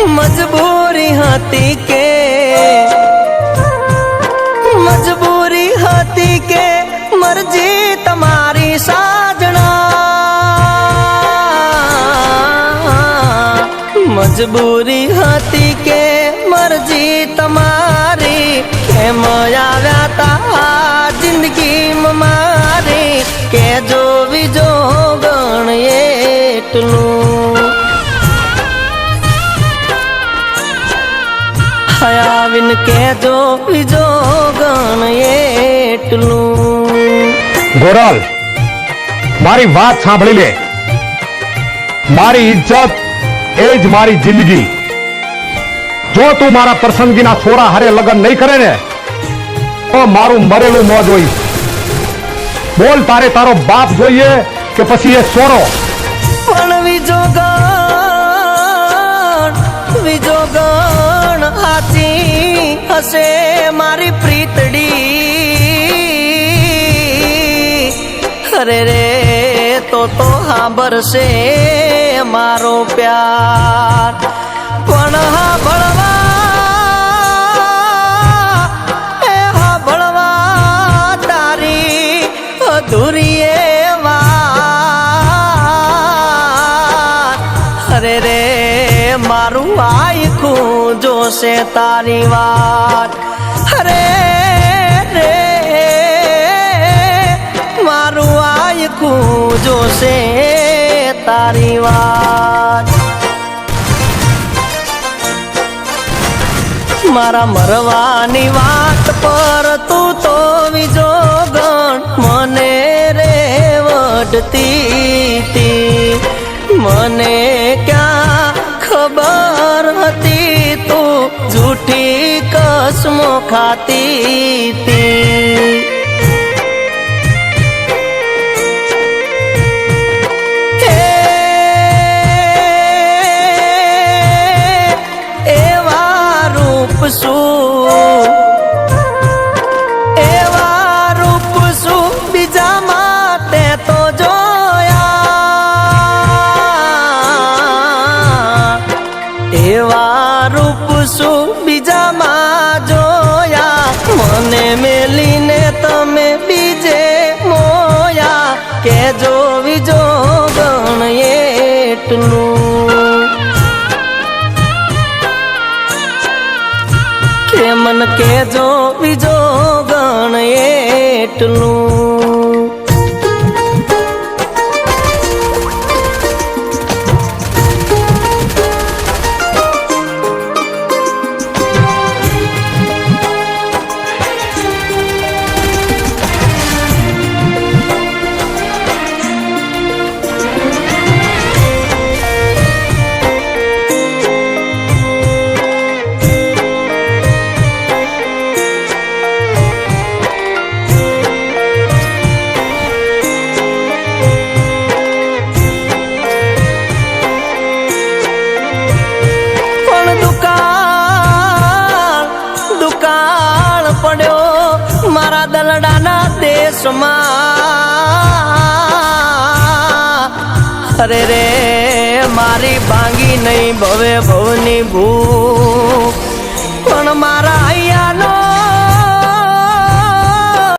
મજબૂરી હતી કે મરજી તમારી સાજણા મજબૂરી હતી કે મરજી તમારી એમ આવ્યા તા જિંદગીમાં મારી કે જો વિજો ગણ એટલું આવીને કેજો બીજો ગણ એટલું ગોરલ મારી વાત સાંભળી લે મારી ઇજ્જત એ જ મારી જિંદગી જો તું મારા પસંદગીના છોરા હારે લગ્ન નહીં કરે ને તો મારું મરેલું મોં જોઈશ બોલ તારે તારો બાપ જોઈએ કે પછી એ સોરો પણ વિજો ગણ હાચી હશે મારી પ્રીતડી અરે રે તો સાંભળશે મારો પ્યાર પણ હાંભળવા તારી અધૂરી વાત અરે રે મારું આયખું જોશે તારી વાત અરે રે મારું આયખું જોશે તારી વાત મારા મરવાની વાત પર તું તો વિજો ગણ મને રે વઢતી મને ક્યાં ખબર હતી તું જૂઠી કસમો ખાતી એવા રૂપ શું બીજા માટે તો એવા રૂપ શું બીજામાં જોયા મને મેલીને તમે બીજે મોયા કે જો વિજો ગણ એટલું કે મન કે જો વિજો ગણ એટલું પડ્યો મારા દલડાના દેશમાં અરે રે મારી ભાંગી નહીં ભવે ભવની ભૂખ પણ